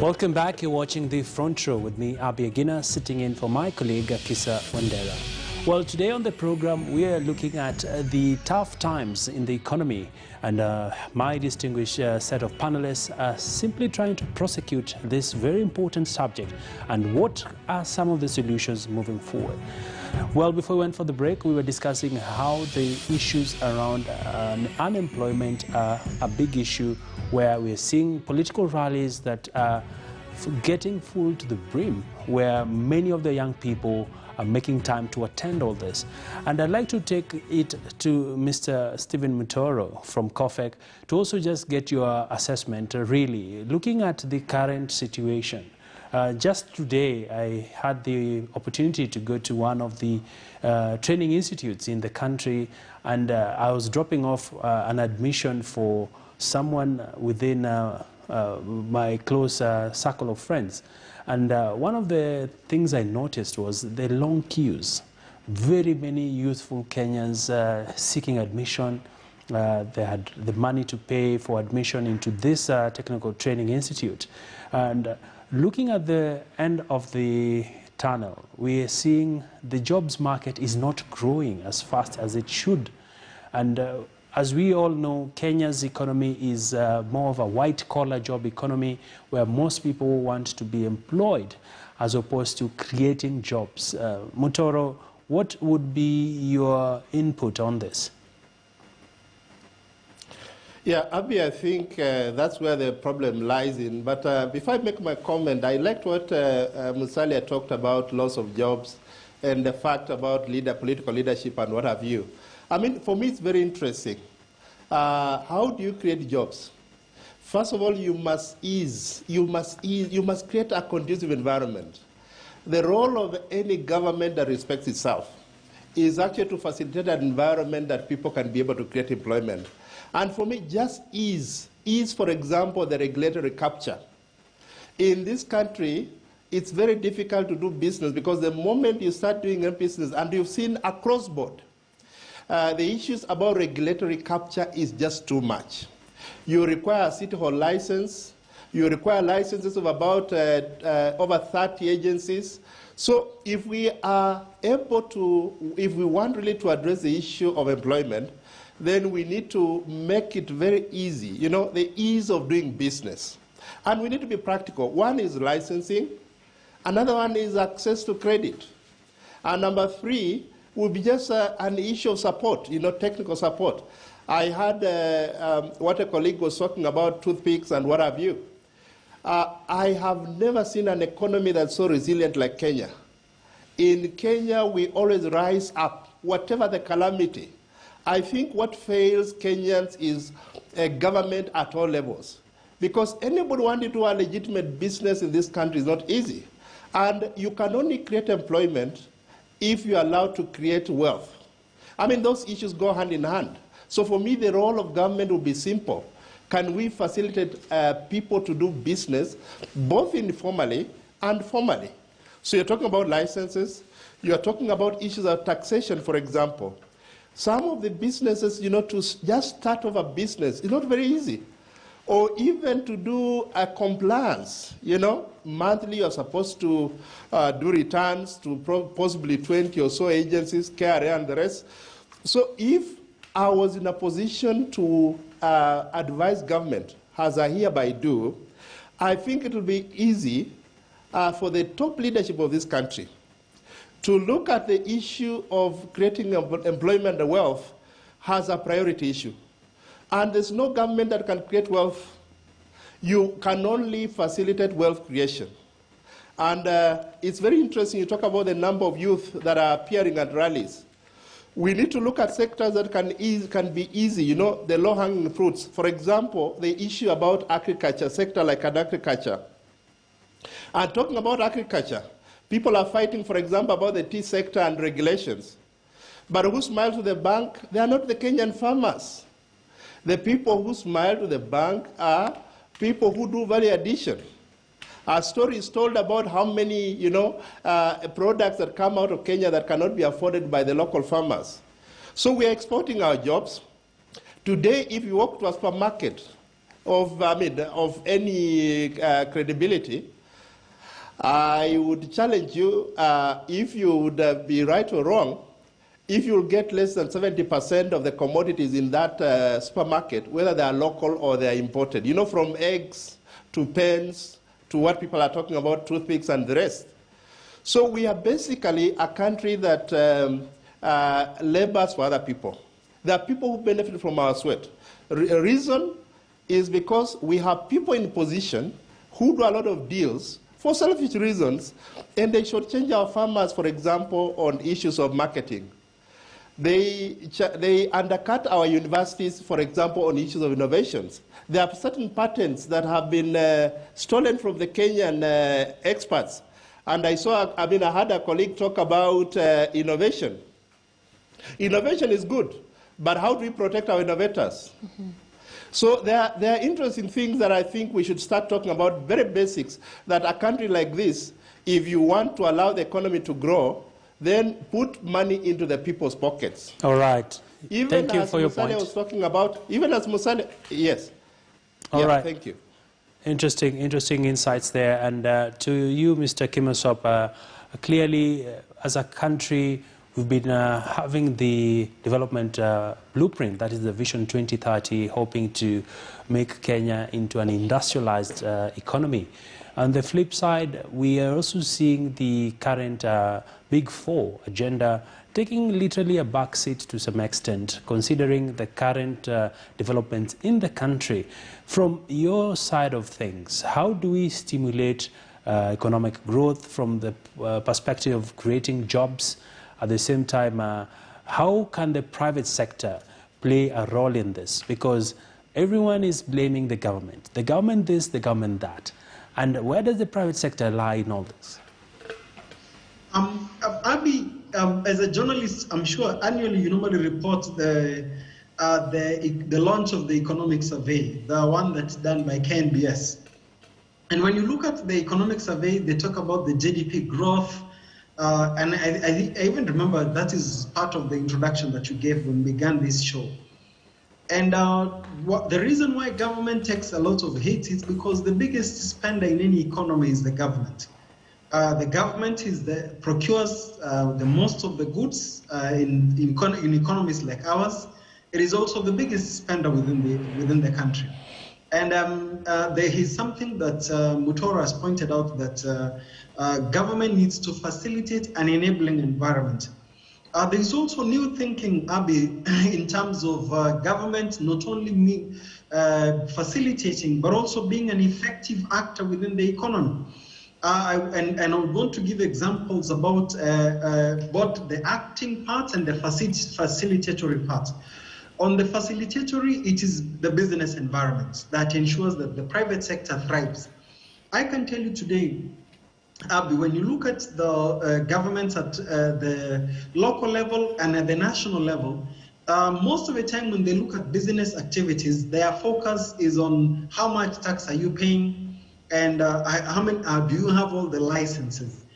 Welcome back. You're watching the Front Row with me, Aby Agina, sitting in for my colleague, Kisa Wandera. Well, today on the program, we are looking at the tough times in the economy, and my distinguished set of panelists are simply trying to prosecute this very important subject and what are some of the solutions moving forward. Well, before we went for the break, we were discussing how the issues around unemployment are a big issue, where we're seeing political rallies that are getting full to the brim, where many of the young people are making time to attend all this. And I'd like to take it to Mr. Stephen Mutoro from COFEC to also just get your assessment, really, looking at the current situation. Just today, I had the opportunity to go to one of the training institutes in the country, and I was dropping off an admission for someone within my close circle of friends. And one of the things I noticed was the long queues. Very many youthful Kenyans seeking admission. They had the money to pay for admission into this technical training institute. And looking at the end of the tunnel, we are seeing the jobs market is not growing as fast as it should. And as we all know, Kenya's economy is more of a white-collar job economy, where most people want to be employed as opposed to creating jobs. Mutoro, what would be your input on this? Yeah, Abi, I think that's where the problem lies in. But before I make my comment, I liked what Musalia talked about, loss of jobs, and the fact about political leadership and what have you. I mean, for me, it's very interesting. How do you create jobs? First of all, you must create a conducive environment. The role of any government that respects itself is actually to facilitate an environment that people can be able to create employment. And for me, just ease, for example, the regulatory capture. In this country, it's very difficult to do business because the moment you start doing a business, and you've seen across board, the issues about regulatory capture is just too much. You require a city hall license. You require licenses of about over 30 agencies. So if we are able to, if we want really to address the issue of employment, then we need to make it very easy, you know, the ease of doing business. And we need to be practical. One is licensing. Another one is access to credit. And number three will be just an issue of support, you know, technical support. I had what a colleague was talking about, toothpicks and what have you. I have never seen an economy that's so resilient like Kenya. In Kenya, we always rise up, whatever the calamity. I think what fails Kenyans is a government at all levels. Because anybody wanting to do a legitimate business in this country is not easy. And you can only create employment if you are allowed to create wealth. I mean, those issues go hand in hand. So for me, the role of government will be simple. Can we facilitate people to do business, both informally and formally? So you're talking about licenses. You're talking about issues of taxation, for example. Some of the businesses, you know, to just start off a business is not very easy. Or even to do a compliance, you know, monthly you're supposed to do returns to possibly 20 or so agencies, KRA and the rest. So if I was in a position to advise government, as I hereby do, I think it will be easy for the top leadership of this country to look at the issue of creating employment and wealth as a priority issue. And there's no government that can create wealth. You can only facilitate wealth creation. And it's very interesting, you talk about the number of youth that are appearing at rallies. We need to look at sectors that can be easy, you know, the low-hanging fruits. For example, the issue about agriculture, sector like agriculture. And talking about agriculture, people are fighting, for example, about the tea sector and regulations. But who smile to the bank? They are not the Kenyan farmers. The people who smile to the bank are people who do value addition. A story is told about how many, you know, products that come out of Kenya that cannot be afforded by the local farmers. So we are exporting our jobs. Today, if you walk to a supermarket, of any credibility, I would challenge you, if you would be right or wrong, if you'll get less than 70% of the commodities in that supermarket, whether they are local or they are imported, you know, from eggs to pens to what people are talking about, toothpicks and the rest. So we are basically a country that labors for other people. There are people who benefit from our sweat. Reason is because we have people in position who do a lot of deals for selfish reasons, and they should change our farmers, for example, on issues of marketing. They undercut our universities, for example, on issues of innovations. There are certain patents that have been stolen from the Kenyan experts. And I had a colleague talk about innovation. Innovation is good, but how do we protect our innovators? Mm-hmm. So there are interesting things that I think we should start talking about, very basics, that a country like this, if you want to allow the economy to grow, then put money into the people's pockets. All right. Even thank you as for your Musale point. was talking about, even as Musale, yes. All right. Thank you. Interesting insights there. And to you, Mr. Kimosop, clearly, as a country, we've been having the development blueprint, that is the Vision 2030, hoping to make Kenya into an industrialized economy. On the flip side, we are also seeing the current Big Four agenda taking literally a backseat to some extent, considering the current developments in the country. From your side of things, how do we stimulate economic growth from the perspective of creating jobs? At the same time, how can the private sector play a role in this? Because everyone is blaming the government. The government this, the government that. And where does the private sector lie in all this? Abby, as a journalist, I'm sure annually you normally report the launch of the economic survey, the one that's done by KNBS. And when you look at the economic survey, they talk about the GDP growth. And I even remember that is part of the introduction that you gave when we began this show. And the reason why government takes a lot of hits is because the biggest spender in any economy is the government. The government procures the most of the goods in economies like ours. It is also the biggest spender within the country. And there is something that Mutora has pointed out, that government needs to facilitate an enabling environment. There is also new thinking, Abby, in terms of government not only facilitating, but also being an effective actor within the economy. And I want to give examples about both the acting part and the facilitatory part. On the facilitatory, it is the business environment that ensures that the private sector thrives. I can tell you today, Abby, when you look at the governments at the local level and at the national level, most of the time when they look at business activities, their focus is on how much tax are you paying and how many do you have all the licenses.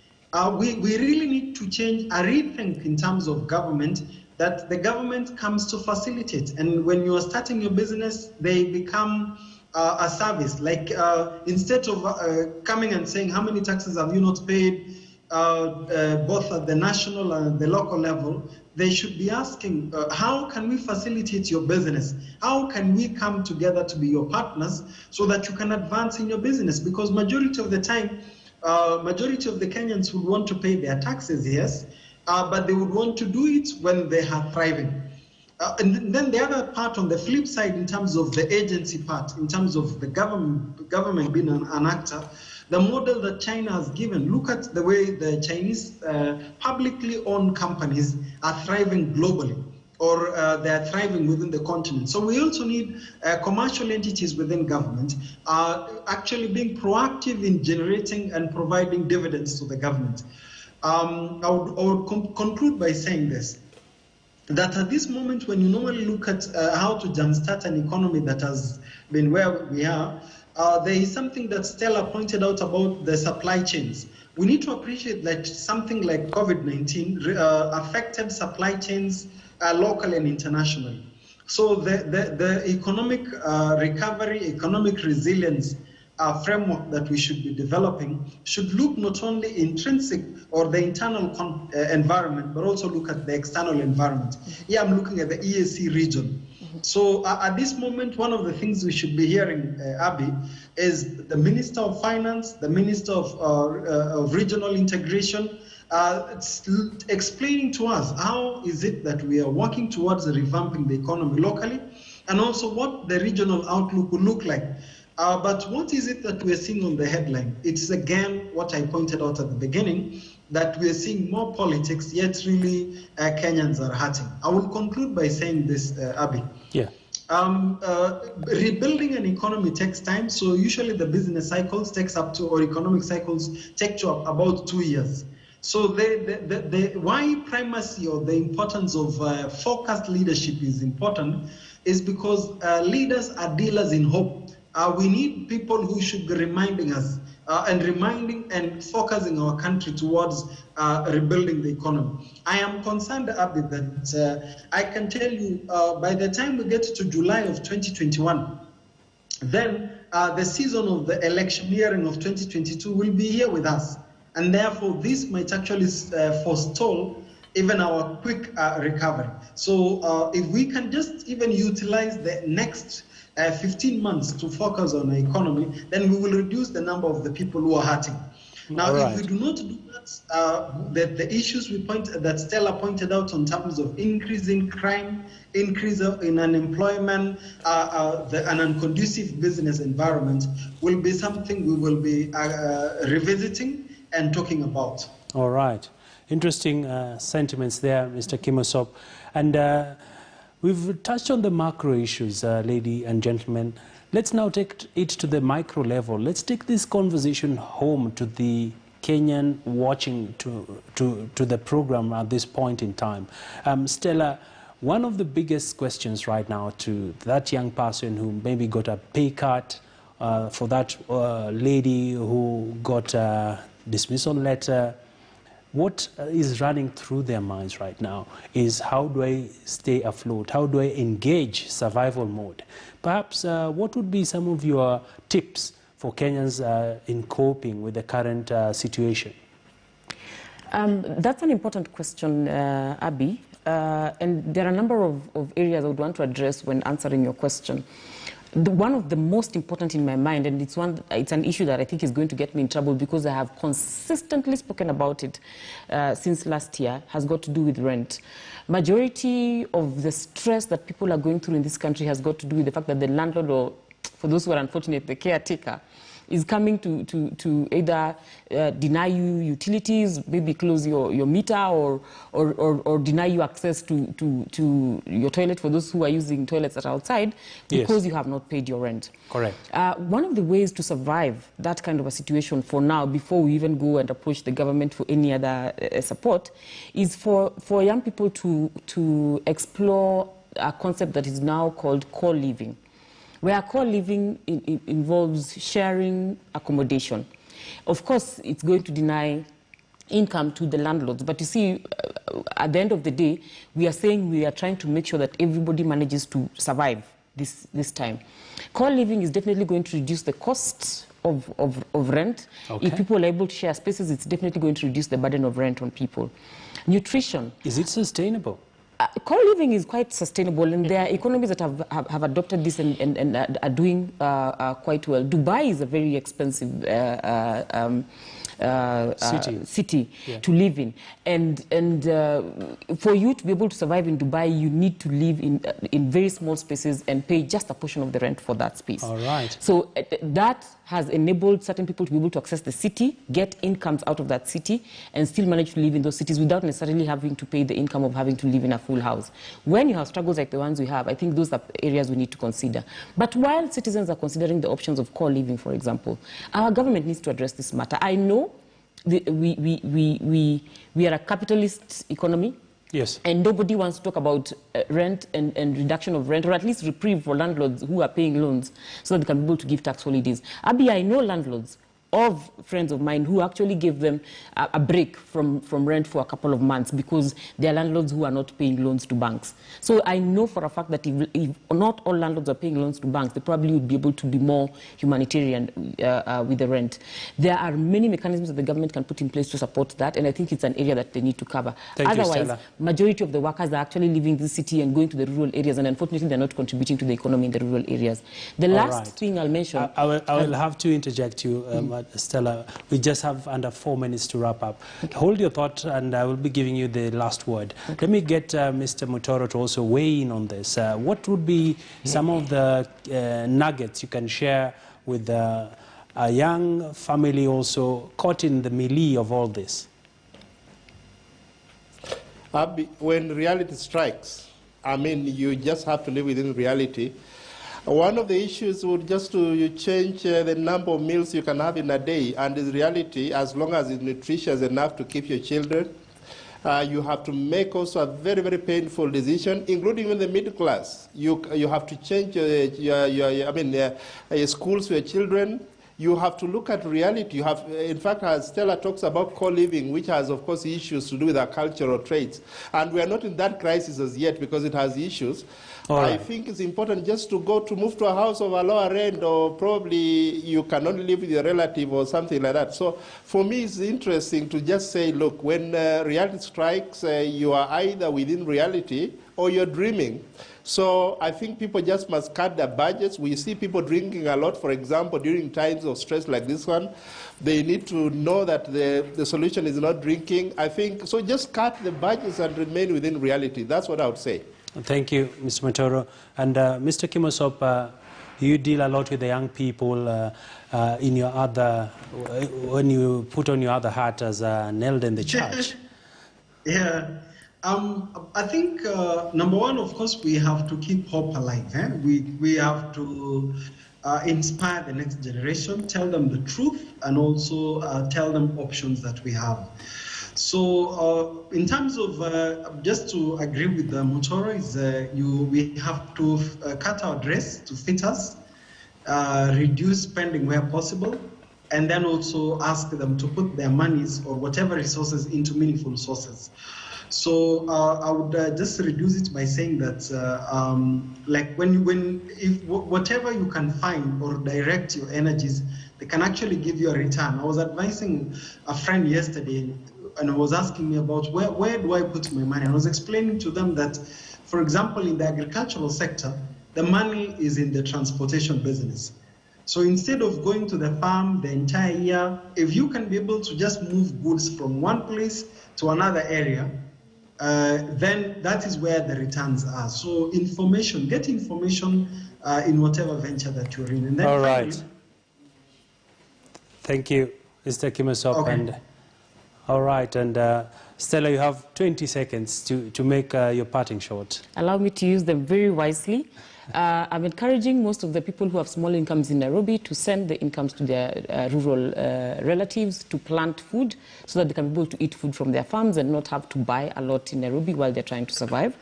We really need to change a rethink in terms of government, that the government comes to facilitate. And when you are starting your business, they become a service. Like instead of coming and saying how many taxes have you not paid, both at the national and the local level, they should be asking, how can we facilitate your business? How can we come together to be your partners so that you can advance in your business? Because majority of the time, majority of the Kenyans would want to pay their taxes, yes, but they would want to do it when they are thriving. And then the other part on the flip side, in terms of the agency part, in terms of the government being an actor, the model that China has given, look at the way the Chinese publicly owned companies are thriving globally, or they are thriving within the continent. So we also need commercial entities within government actually being proactive in generating and providing dividends to the government. I would conclude by saying this, that at this moment, when you normally look at how to jumpstart an economy that has been where we are, there is something that Stella pointed out about the supply chains. We need to appreciate that something like COVID-19 affected supply chains locally and internationally. So the economic recovery, economic resilience framework that we should be developing should look not only intrinsic or the internal environment, but also look at the external environment. Here I'm looking at the EAC region. So at this moment, one of the things we should be hearing, Abby, is the Minister of Finance, the Minister of Regional Integration, explaining to us how is it that we are working towards revamping the economy locally, and also what the regional outlook will look like. But what is it that we're seeing on the headline? It's again what I pointed out at the beginning, that we're seeing more politics, yet really Kenyans are hurting. I will conclude by saying this, Abby. Yeah. Rebuilding an economy takes time, so usually the business cycles takes up to, or economic cycles take to about 2 years. So why primacy or the importance of focused leadership is important is because leaders are dealers in hope. We need people who should be reminding us and reminding and focusing our country towards rebuilding the economy. I am concerned, Abby, that I can tell you by the time we get to July of 2021, then the season of the electioneering of 2022 will be here with us. And therefore, this might actually forestall even our quick recovery. So if we can just even utilize the next 15 months to focus on the economy, then we will reduce the number of the people who are hurting. Now, if we do not do that, the issues that Stella pointed out in terms of increasing crime, increase in unemployment, an unconducive business environment will be something we will be revisiting and talking about. All right. Interesting sentiments there, Mr. Kimosop. And we've touched on the macro issues, ladies and gentlemen. Let's now take it to the micro level. Let's take this conversation home to the Kenyan watching to the program at this point in time. Stella, one of the biggest questions right now to that young person who maybe got a pay cut, for that lady who got a dismissal letter, what is running through their minds right now is, how do I stay afloat? How do I engage survival mode? Perhaps what would be some of your tips for Kenyans in coping with the current situation? That's an important question, Abby. And there are a number of areas I would want to address when answering your question. One of the most important in my mind, and it's an issue that I think is going to get me in trouble because I have consistently spoken about it since last year, has got to do with rent. Majority of the stress that people are going through in this country has got to do with the fact that the landlord, or for those who are unfortunate, the caretaker, is coming to either deny you utilities, maybe close your meter, or deny you access to your toilet for those who are using toilets that are outside because you have not paid your rent. Correct. One of the ways to survive that kind of a situation for now, before we even go and approach the government for any other support, is for young people to explore a concept that is now called co-living, where co-living involves sharing accommodation. Of course, it's going to deny income to the landlords, but you see, at the end of the day, we are saying we are trying to make sure that everybody manages to survive this time. Co-living is definitely going to reduce the costs of rent. Okay. If people are able to share spaces, it's definitely going to reduce the burden of rent on people. Nutrition. Is it sustainable? Co-living is quite sustainable, and there are economies that have adopted this and are doing quite well. Dubai is a very expensive city to live in, and for you to be able to survive in Dubai, you need to live in very small spaces and pay just a portion of the rent for that space. All right. So that has enabled certain people to be able to access the city, get incomes out of that city, and still manage to live in those cities without necessarily having to pay the income of having to live in a full house. When you have struggles like the ones we have, I think those are areas we need to consider. But while citizens are considering the options of co-living, for example, our government needs to address this matter. I know we are a capitalist economy. Yes. And nobody wants to talk about rent and reduction of rent, or at least reprieve for landlords who are paying loans so that they can be able to give tax holidays. Abby, I know landlords of friends of mine who actually gave them a break from rent for a couple of months because there are landlords who are not paying loans to banks. So I know for a fact that if not all landlords are paying loans to banks, they probably would be able to be more humanitarian with the rent. There are many mechanisms that the government can put in place to support that, and I think it's an area that they need to cover. Otherwise, majority of the workers are actually leaving the city and going to the rural areas, and unfortunately they're not contributing to the economy in the rural areas. The last thing I'll mention... I will have to interject you, Stella. We just have under 4 minutes to wrap up. Okay. Hold your thought, and I will be giving you the last word. Okay. Let me get Mr. Mutoro to also weigh in on this. What would be some of the nuggets you can share with a young family also caught in the melee of all this? When reality strikes, I mean, you just have to live within reality. One of the issues would just to change the number of meals you can have in a day, and in reality, as long as it's nutritious enough to keep your children, you have to make also a very, very painful decision, including in the middle class. You have to change your schools for your children. You have to look at reality. You have, in fact, as Stella talks about co-living, which has, of course, issues to do with our cultural traits. And we are not in that crisis as yet because it has issues. I think it's important just to move to a house of a lower rent, or probably you can only live with your relative or something like that. So for me, it's interesting to just say, look, when reality strikes, you are either within reality or you're dreaming. So I think people just must cut their budgets. We see people drinking a lot, for example, during times of stress like this one. They need to know that the solution is not drinking. I think, so just cut the budgets and remain within reality. That's what I would say. Thank you, Mr. Mutoro. And Mr. Kimosop, you deal a lot with the young people in your other, when you put on your other hat as an elder in the church. Yeah. I think, number one, of course, we have to keep hope alive. We have to inspire the next generation, tell them the truth, and also tell them options that we have. So in terms of, just to agree with Mutoro, is we have to cut our dress to fit us, reduce spending where possible, and then also ask them to put their monies or whatever resources into meaningful sources. So I would just reduce it by saying that, like if whatever you can find or direct your energies, they can actually give you a return. I was advising a friend yesterday, and I was asking me about where do I put my money. I was explaining to them that, for example, in the agricultural sector, the money is in the transportation business. So instead of going to the farm the entire year, if you can be able to just move goods from one place to another area, then that is where the returns are. So information, get information in whatever venture that you're in. And then all right. Thank you, Mr. Kimosop. Okay. And all right, and Stella, you have 20 seconds to make your parting shot. Allow me to use them very wisely. I'm encouraging most of the people who have small incomes in Nairobi to send the incomes to their rural relatives to plant food so that they can be able to eat food from their farms and not have to buy a lot in Nairobi while they're trying to survive.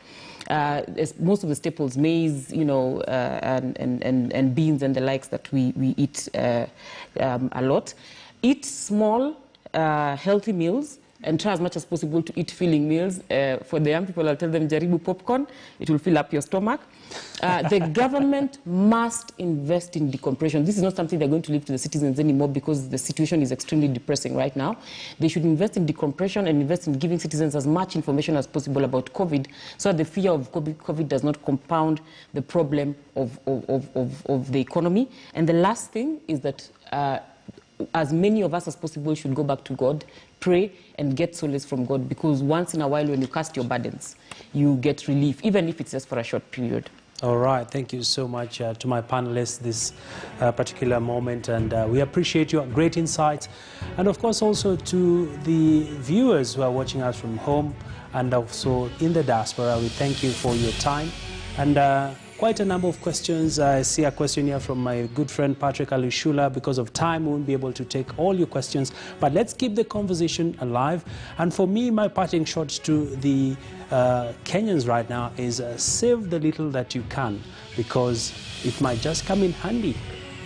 Most of the staples, maize, you know, and beans and the likes that we eat a lot. Eat small, healthy meals, and try as much as possible to eat filling meals. For the young people, I'll tell them, jaribu popcorn. It will fill up your stomach. The government must invest in decompression. This is not something they're going to leave to the citizens anymore because the situation is extremely depressing right now. They should invest in decompression and invest in giving citizens as much information as possible about COVID so that the fear of COVID does not compound the problem of the economy. And the last thing is that as many of us as possible should go back to God, pray, and get solace from God, because once in a while when you cast your burdens, you get relief, even if it's just for a short period. All right, thank you so much to my panelists this particular moment, and we appreciate your great insights, and of course also to the viewers who are watching us from home and also in the diaspora. We thank you for your time, and quite a number of questions. I see a question here from my good friend Patrick Alishula. Because of time, we won't be able to take all your questions, but let's keep the conversation alive. And for me, my parting shot to the Kenyans right now is save the little that you can, because it might just come in handy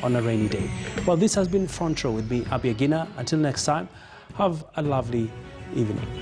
on a rainy day. Well, this has been Front Row with me, Aby Agina. Until next time, have a lovely evening.